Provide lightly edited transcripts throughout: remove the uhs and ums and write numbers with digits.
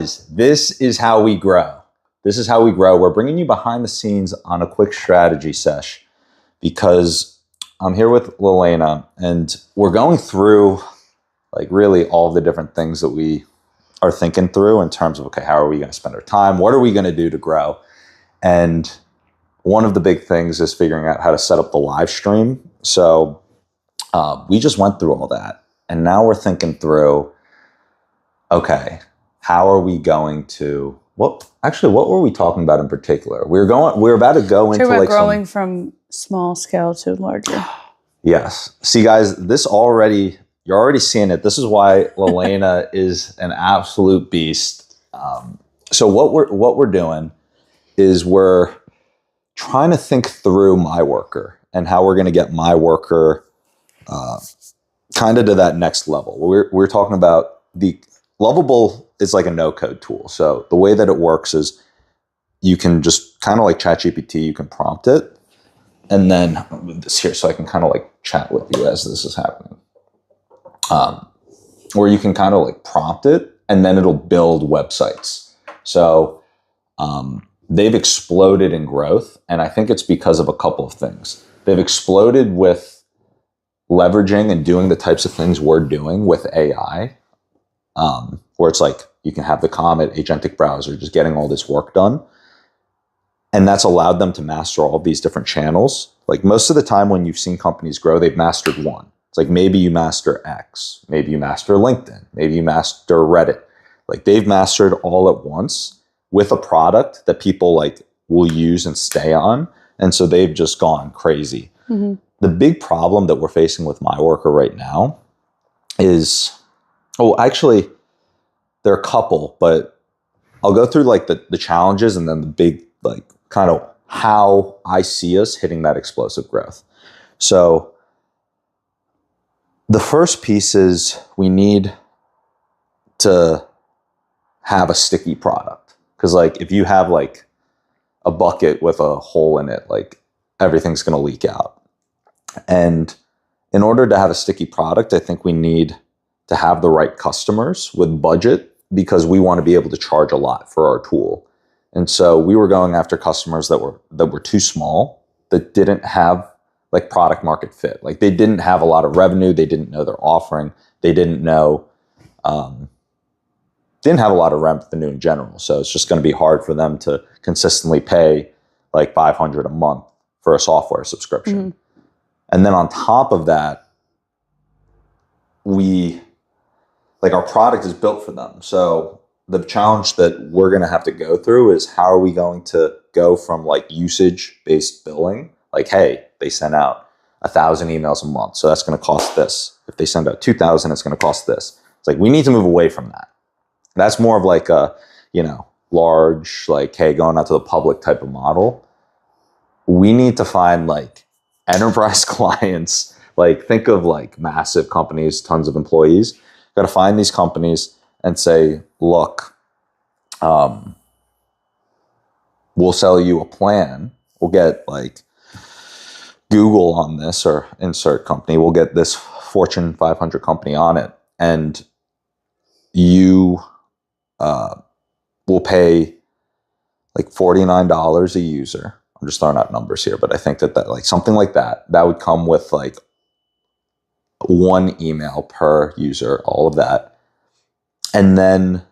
This is how we grow. This is how we grow. We're bringing you behind the scenes on a quick strategy sesh because I'm here with Lelena and we're going through like really all the different things that we are thinking through in terms of, okay, how are we going to spend our time? What are we going to do to grow? And one of the big things is figuring out how to set up the live stream. So we just went through all that. And now we're thinking through, okay, how are we going to, what were we talking about in particular? We're about to go into like growing from small scale to larger. Yes. See guys, you're already seeing it. This is why Lelena is an absolute beast. So what we're doing is we're trying to think through MyWorker and how we're going to get MyWorker kind of to that next level. We're talking about the Lovable is like a no-code tool. So the way that it works is you can just kind of like ChatGPT, you can prompt it. And then I'll move this here so I can kind of like chat with you as this is happening. Where you can kind of like prompt it and then it'll build websites. So they've exploded in growth. And I think it's because of a couple of things. They've exploded with leveraging and doing the types of things we're doing with AI. Where it's like you can have the Comet agentic browser just getting all this work done. And that's allowed them to master all of these different channels. Like most of the time when you've seen companies grow, they've mastered one. It's like maybe you master X, maybe you master LinkedIn, maybe you master Reddit. Like they've mastered all at once with a product that people like will use and stay on. And so they've just gone crazy. Mm-hmm. The big problem that we're facing with MyWorker right now is, actually, there are a couple, but I'll go through like the challenges and then the big, like kind of how I see us hitting that explosive growth. So the first piece is we need to have a sticky product. Because like if you have like a bucket with a hole in it, like everything's going to leak out. And in order to have a sticky product, I think we need to have the right customers with budget because we want to be able to charge a lot for our tool. And so we were going after customers that were too small, that didn't have like product market fit. Like they didn't have a lot of revenue. They didn't know their offering. They didn't know, didn't have a lot of revenue in general. So it's just going to be hard for them to consistently pay like $500 a month for a software subscription. Mm-hmm. And then on top of that, our product is built for them. So the challenge that we're going to have to go through is how are we going to go from like usage-based billing? Like, hey, they send out 1,000 emails a month. So that's going to cost this. If they send out 2,000, it's going to cost this. It's like, we need to move away from that. That's more of like a, large, like, hey, going out to the public type of model. We need to find like enterprise clients. Like think of like massive companies, tons of employees. Got to find these companies and say, look, we'll sell you a plan. We'll get like Google on this or insert company. We'll get this Fortune 500 company on it. And you will pay like $49 a user. I'm just throwing out numbers here, but I think that like something like that would come with like one email per user, all of that. And then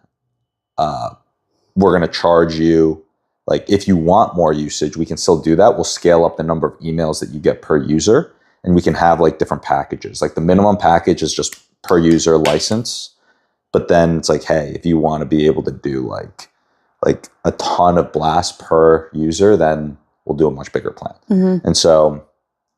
we're going to charge you, like if you want more usage, we can still do that. We'll scale up the number of emails that you get per user and we can have like different packages. Like the minimum package is just per user license. But then it's like, hey, if you want to be able to do like a ton of blasts per user, then we'll do a much bigger plan. Mm-hmm. And so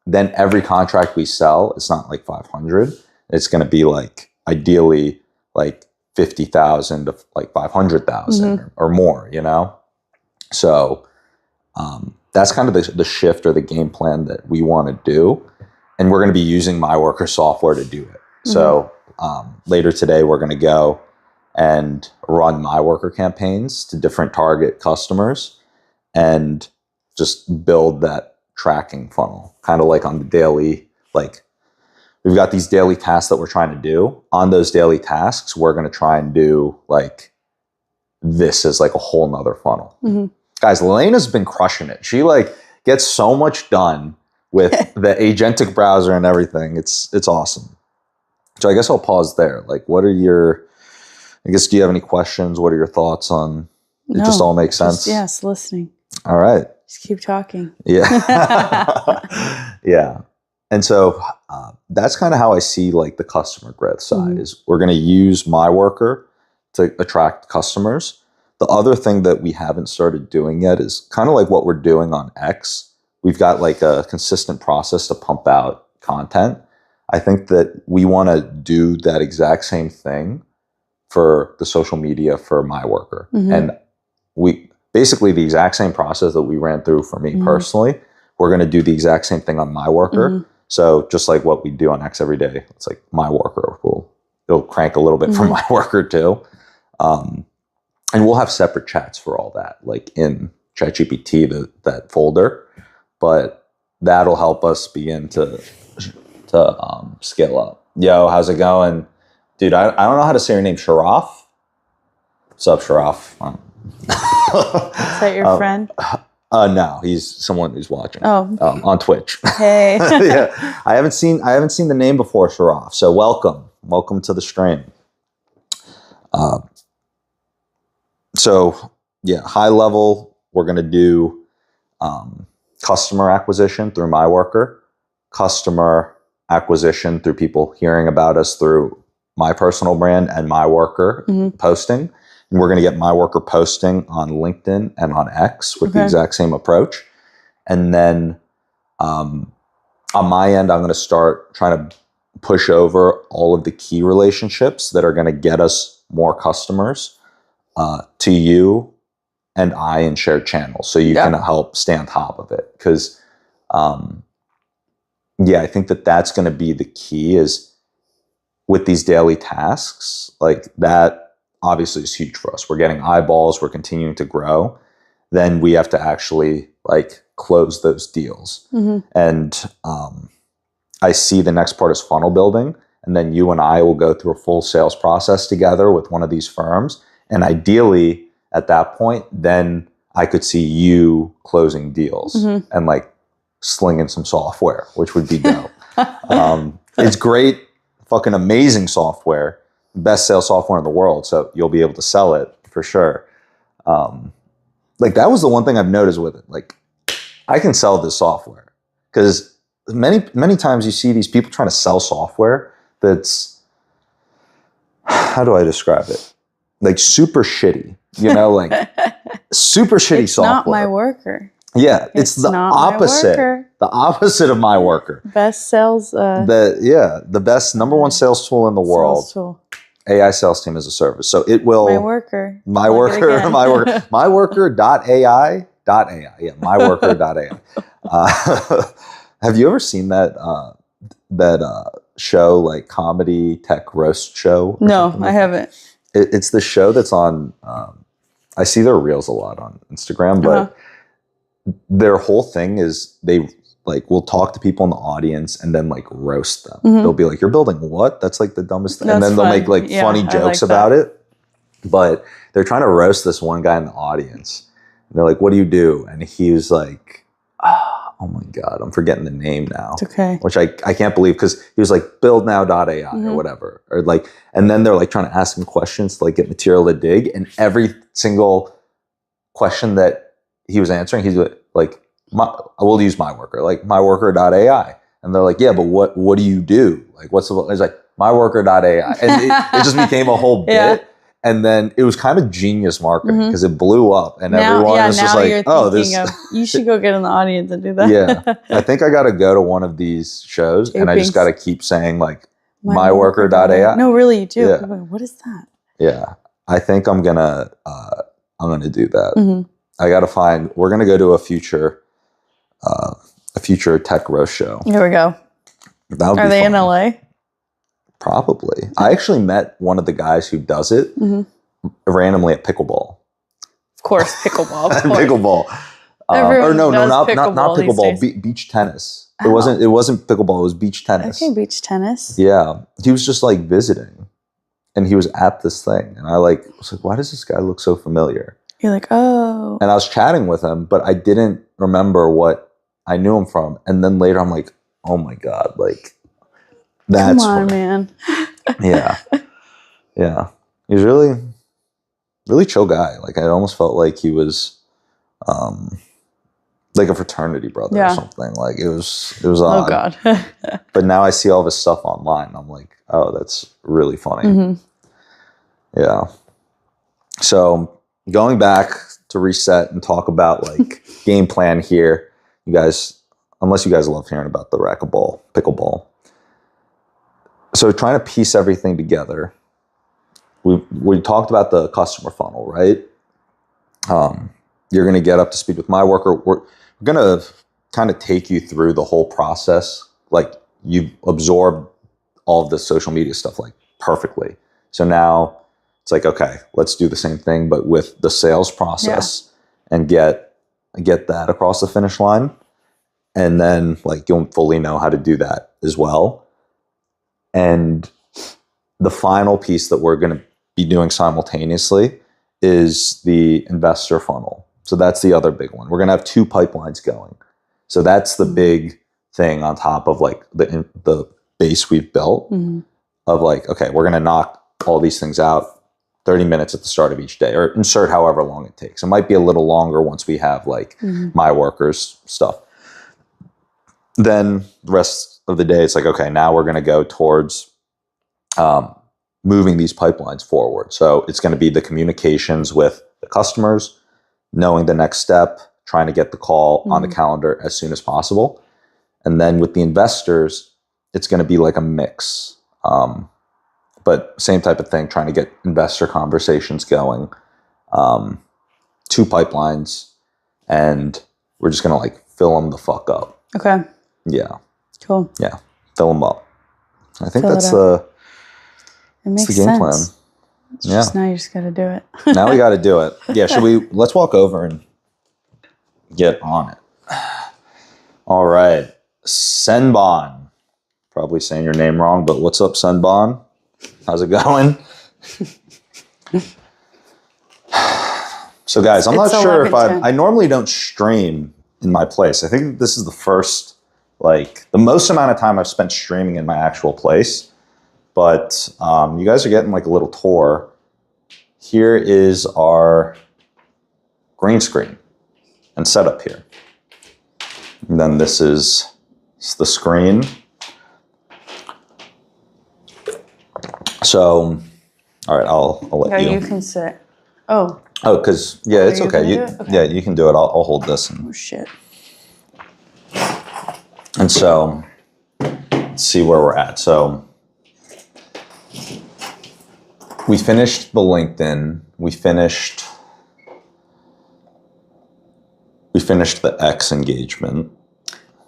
then every contract we sell, it's not like 500. It's going to be like ideally like 50,000 to like 500,000 mm-hmm. or more, So that's kind of the shift or the game plan that we want to do. And we're going to be using MyWorker software to do it. Mm-hmm. So later today, we're going to go and run MyWorker campaigns to different target customers and just build that tracking funnel, kind of like on the daily, like we've got these daily tasks that we're trying to do. On those daily tasks, we're going to try and do like this is like a whole nother funnel. Mm-hmm. Guys, Lena's been crushing it. She like gets so much done with the agentic browser and everything. It's awesome. So I guess I'll pause there. Like, do you have any questions? What are your thoughts on it? No, just all makes sense? Yes, listening. All right. Just keep talking. Yeah. Yeah. And so that's kind of how I see like the customer growth side is we're going to use MyWorker to attract customers. The other thing that we haven't started doing yet is kind of like what we're doing on X. We've got like a consistent process to pump out content. I think that we want to do that exact same thing for the social media for MyWorker. And we basically the exact same process that we ran through for me personally, we're going to do the exact same thing on MyWorker. So just like what we do on X every day, it's like MyWorker it'll crank a little bit from MyWorker too. And we'll have separate chats for all that, like in ChatGPT, that folder. But that'll help us begin to scale up. Yo, how's it going? Dude, I don't know how to say your name. Sharaf? What's up, Sharaf? Is that your friend? No, he's someone who's watching. Oh. On Twitch. Hey. Yeah. I haven't seen the name before, Sharaf. So welcome to the stream. So yeah, high level, we're gonna do customer acquisition through MyWorker, customer acquisition through people hearing about us through my personal brand and MyWorker posting. And we're going to get MyWorker posting on LinkedIn and on X with the exact same approach. And then on my end, I'm going to start trying to push over all of the key relationships that are going to get us more customers to you and I in shared channels. So you can help stay on top of it. Because, I think that's going to be the key is with these daily tasks, like that obviously is huge for us. We're getting eyeballs, we're continuing to grow. Then we have to actually like close those deals. And I see the next part is funnel building. And then you and I will go through a full sales process together with one of these firms. And ideally at that point, then I could see you closing deals and like slinging some software, which would be dope. It's great, fucking amazing software, best sales software in the world. So you'll be able to sell it for sure. Like that was the one thing I've noticed with it. Like I can sell this software because many times you see these people trying to sell software that's, how do I describe it? Like super shitty, like super shitty it's software. Not MyWorker. Yeah, it's the opposite. The opposite of MyWorker. Best sales. The best number one sales tool in the world. Sales tool. AI sales team as a service. So it will. MyWorker. MyWorker.ai. Yeah, MyWorker.ai. Have you ever seen that show, like comedy tech roast show? No, I haven't. It's the show that's on. I see their reels a lot on Instagram, but their whole thing is they like will talk to people in the audience and then like roast them. They'll be like, "You're building what? That's like the dumbest thing." And then they'll make like funny jokes about it. But they're trying to roast this one guy in the audience. And they're like, "What do you do?" And he was like, "Oh my God, I'm forgetting the name now." It's okay. Which I can't believe because he was like buildnow.ai or whatever. Or like, and then they're like trying to ask him questions to like get material to dig. And every single question that he was answering, he's like, we'll use MyWorker, like MyWorker.ai. And they're like, yeah, but what do you do? Like, what's the, it's like MyWorker.ai. And it just became a whole bit. And then it was kind of genius marketing because it blew up and everyone was just like, you should go get in the audience and do that. Yeah. I think I got to go to one of these shows and I just got to keep saying like MyWorker.ai. No, really, you do. Yeah. Like, what is that? Yeah. I think I'm going to do that. I got to we're going to go to a future tech roast show. Here we go. Are they in LA? Probably. I actually met one of the guys who does it randomly at pickleball. Of course, pickleball. Of course. Pickleball. Not pickleball. Beach tennis. Oh. It wasn't pickleball. It was beach tennis. Okay, beach tennis. Yeah, he was just like visiting. and he was at this thing, and I was like, why does this guy look so familiar? You're like, oh. And I was chatting with him, but I didn't remember what I knew him from. And then later I'm like, oh my God, like that's come on, man. Yeah. Yeah. He's really, really chill guy. Like I almost felt like he was like a fraternity brother or something. Like it was odd. Oh God. But now I see all of his stuff online and I'm like, oh, that's really funny. Mm-hmm. Yeah. So going back to reset and talk about like game plan here, you guys, unless you guys love hearing about the racquetball, pickleball. So trying to piece everything together. We talked about the customer funnel, right? You're going to get up to speed with my worker. We're going to kind of take you through the whole process. Like you've absorbed all of the social media stuff like perfectly. So now it's like, okay, let's do the same thing, but with the sales process and get that across the finish line. And then like you'll fully know how to do that as well. And the final piece that we're going to be doing simultaneously is the investor funnel. So that's the other big one. We're going to have 2 pipelines going. So that's the big thing on top of like the base we've built of like, okay, we're going to knock all these things out 30 minutes at the start of each day, or insert however long it takes. It might be a little longer once we have like my workers stuff. Then the rest of the day, it's like, okay, now we're going to go towards moving these pipelines forward. So it's going to be the communications with the customers, knowing the next step, trying to get the call on the calendar as soon as possible. And then with the investors, it's going to be like a mix. But same type of thing, trying to get investor conversations going, 2 pipelines, and we're just going to like fill them the fuck up. Okay. Yeah. Cool. Yeah. Fill them up. I think Fill that's it makes the game sense. plan. Just now you just got to do it. Now we got to do it. Yeah. Let's walk over and get on it. All right. Senbon. Probably saying your name wrong, but what's up, Senbon? How's it going? So guys, I'm not sure if I normally don't stream in my place. I think this is the first, like the most amount of time I've spent streaming in my actual place, but you guys are getting like a little tour. Here is our green screen and setup here. And then this is the screen. So, all right, I'll let you. You can sit. Oh, because it's okay. Okay. Yeah, you can do it. I'll hold this. Oh shit. And so, let's see where we're at. So, we finished the LinkedIn. We finished the X engagement.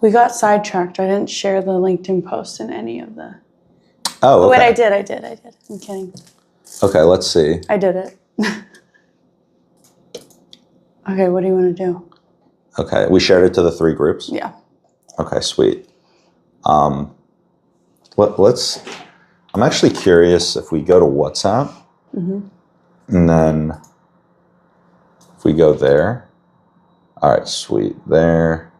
We got sidetracked. I didn't share the LinkedIn post in any of the. Oh, okay. Wait, I did. I'm kidding. Okay, let's see. I did it. Okay, what do you want to do? Okay, we shared it to the 3 groups? Yeah. Okay, sweet. Let's. I'm actually curious if we go to WhatsApp, and then if we go there. All right, sweet. There.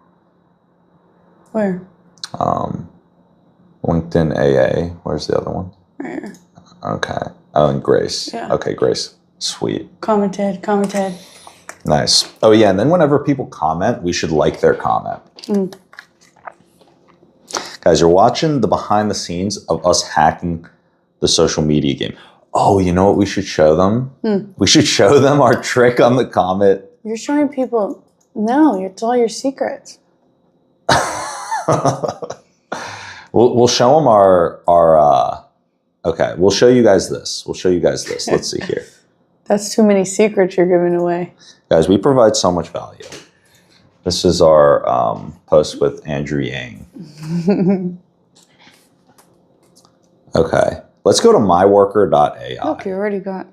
Where? LinkedIn AA. Where's the other one? Right here. Okay. Oh, and Grace. Yeah. Okay, Grace. Sweet. Commented. Nice. Oh, yeah. And then whenever people comment, we should like their comment. Guys, you're watching the behind the scenes of us hacking the social media game. Oh, you know what we should show them? We should show them our trick on the comment. You're showing people. No, it's all your secrets. We'll show them our okay, we'll show you guys this. Let's see here. That's too many secrets you're giving away. Guys, we provide so much value. This is our post with Andrew Yang. Okay, let's go to myworker.ai. Look, you already got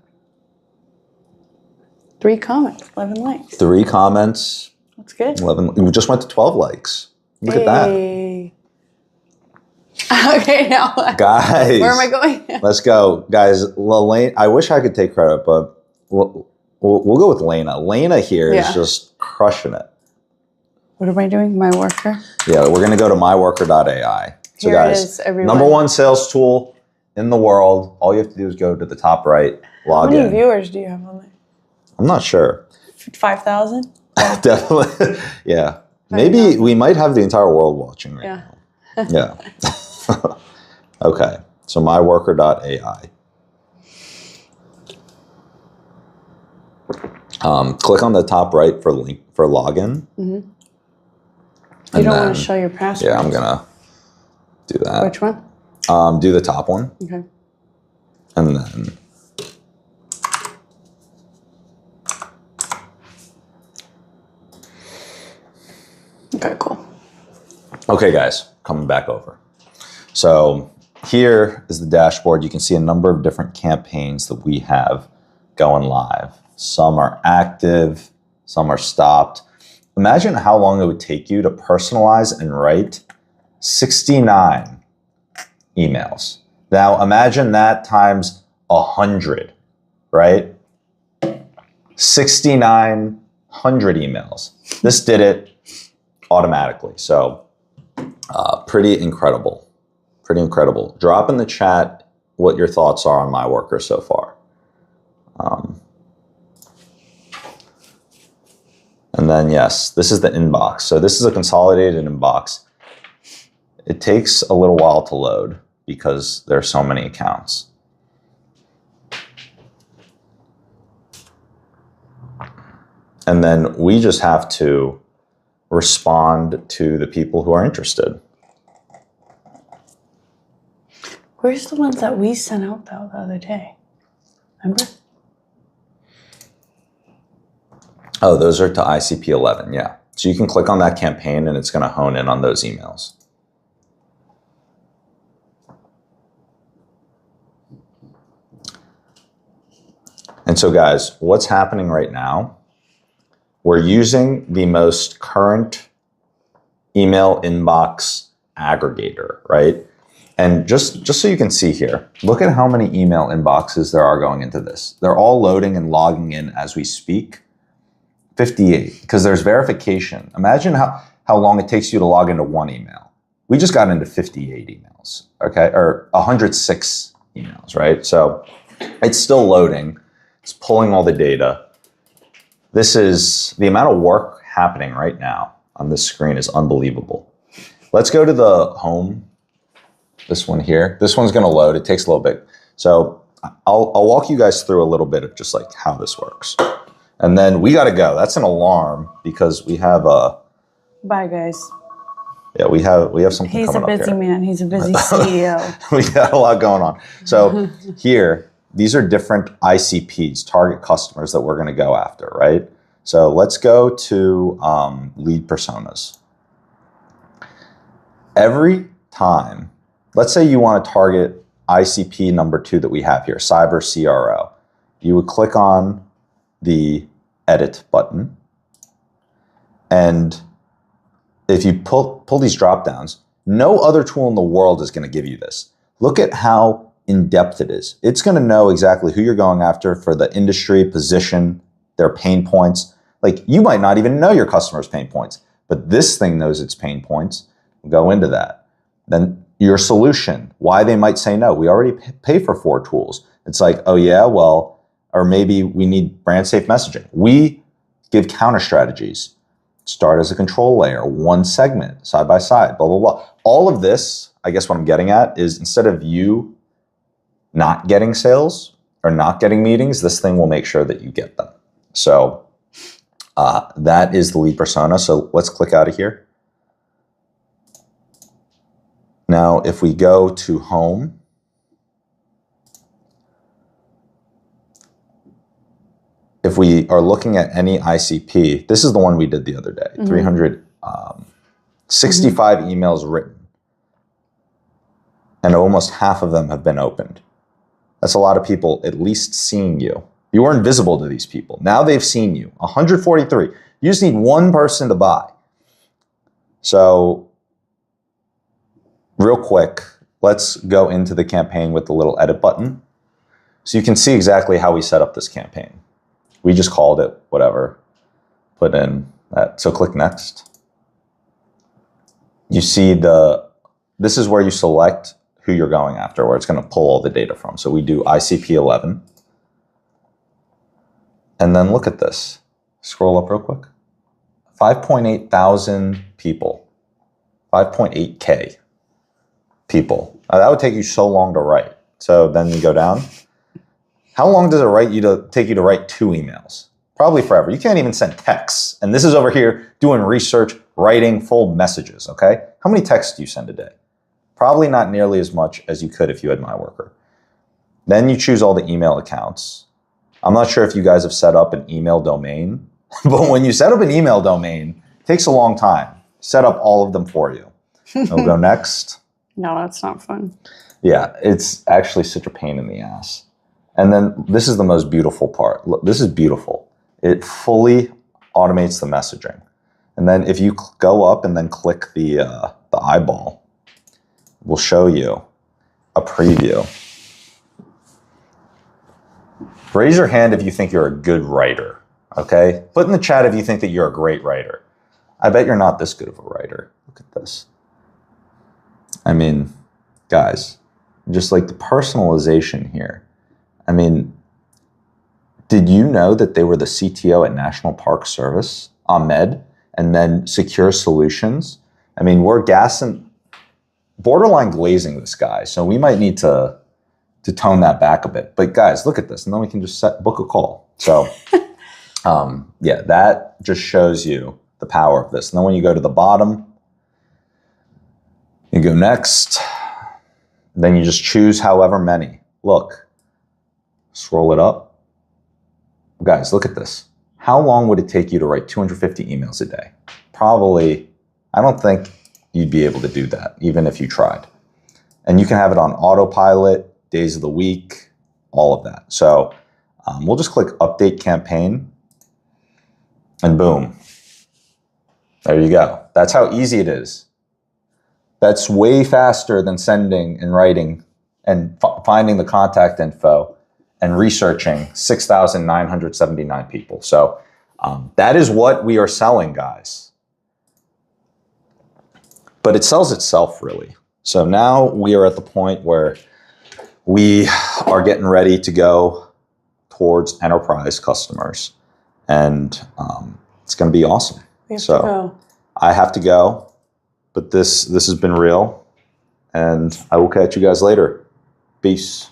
3 comments, 11 likes. 3 comments. That's good. 11. We just went to 12 likes. Look at that. Okay, now Guys. where am I going? Let's go. Guys, Lena, I wish I could take credit, but we'll go with Lena. Lena here is just crushing it. What am I doing? My worker? Yeah, we're going to go to myworker.ai. So Here guys, it is, everyone. number one sales tool in the world. All you have to do is go to the top right, log in. How many viewers do you have on there? I'm not sure. 5,000? Definitely. Yeah. Maybe we might have the entire world watching right now. Yeah. Okay. So myworker.ai. Click on the top right for login. Mm-hmm. You don't want to show your password. Yeah, I'm gonna do that. Which one? Do the top one. Okay. And then okay, cool. Okay, guys, coming back over. So here is the dashboard. You can see a number of different campaigns that we have going live. Some are active, some are stopped. Imagine how long it would take you to personalize and write 69 emails. Now imagine that times 100, right? 6,900 emails. This did it automatically. So pretty incredible. Pretty incredible. Drop in the chat what your thoughts are on MyWorker so far. And then, yes, this is the inbox. So this is a consolidated inbox. It takes a little while to load because there are so many accounts. And then we just have to respond to the people who are interested. Where's the ones that we sent out though the other day? Remember? Oh, those are to ICP 11, yeah. So you can click on that campaign and it's going to hone in on those emails. And so guys, what's happening right now? We're using the most current email inbox aggregator, right? And just so you can see here, look at how many email inboxes there are going into this. They're all loading and logging in as we speak. 58, because there's verification. Imagine how long it takes you to log into one email. We just got into 58 emails, okay? Or 106 emails, right? So it's still loading. It's pulling all the data. This is the amount of work happening right now on this screen is unbelievable. Let's go to the home. This one here. This one's going to load. It takes a little bit. So I'll walk you guys through a little bit of just like how this works. And then we got to go. That's an alarm because we have a... Bye, guys. Yeah, we have something He's coming up here. He's a busy man. He's a busy CEO. We got a lot going on. So here, these are different ICPs, target customers that we're going to go after, right? So let's go to lead personas. Every time, let's say you want to target ICP number 2 that we have here, cyber CRO. You would click on the edit button. And if you pull these drop downs, no other tool in the world is going to give you this. Look at how in-depth it is. It's going to know exactly who you're going after for the industry, position, their pain points. Like you might not even know your customer's pain points, but this thing knows its pain points. We'll go into that. Then your solution, why they might say no. We already pay for 4 tools. It's like, oh yeah, well, or maybe we need brand safe messaging. We give counter strategies. Start as a control layer, one segment, side by side, blah, blah, blah. All of this, I guess what I'm getting at is instead of you not getting sales or not getting meetings, this thing will make sure that you get them. So that is the lead persona. So let's click out of here. Now, if we go to home, if we are looking at any ICP, this is the one we did the other day, 365 emails written. And almost half of them have been opened. That's a lot of people at least seeing you. You were invisible to these people. Now they've seen you. 143. You just need one person to buy. So real quick, let's go into the campaign with the little edit button. So you can see exactly how we set up this campaign. We just called it whatever, put in that. So click next. You see this is where you select who you're going after, where it's going to pull all the data from. So we do ICP 11. And then look at this. Scroll up real quick. 5.8 thousand people. 5.8K people. Now, that would take you so long to write. So then you go down. How long does it take you to write 2 emails? Probably forever. You can't even send texts. And this is over here doing research, writing full messages, okay? How many texts do you send a day? Probably not nearly as much as you could if you had MyWorker. Then you choose all the email accounts. I'm not sure if you guys have set up an email domain, but when you set up an email domain, it takes a long time. Set up all of them for you. We'll go next. No, that's not fun. Yeah, it's actually such a pain in the ass. And then this is the most beautiful part. Look, this is beautiful. It fully automates the messaging. And then if you go up and then click the eyeball, we'll show you a preview. Raise your hand if you think you're a good writer, okay? Put in the chat if you think that you're a great writer. I bet you're not this good of a writer. Look at this. I mean, guys, just like the personalization here. I mean, did you know that they were the CTO at National Park Service, Ahmed, and then Secure Solutions? I mean, we're borderline glazing this guy, so we might need to tone that back a bit. But guys, look at this, and then we can just book a call. So yeah, that just shows you the power of this. And then when you go to the bottom, you go next, then you just choose however many. Look, scroll it up. Guys, look at this. How long would it take you to write 250 emails a day? Probably, I don't think you'd be able to do that, even if you tried. And you can have it on autopilot, days of the week, all of that. So we'll just click Update Campaign, and boom. There you go. That's how easy it is. That's way faster than sending and writing and finding the contact info and researching 6,979 people. So that is what we are selling, guys. But it sells itself, really. So now we are at the point where we are getting ready to go towards enterprise customers. And it's going to be awesome. We have to go. I have to go. But this has been real, and I will catch you guys later. Peace.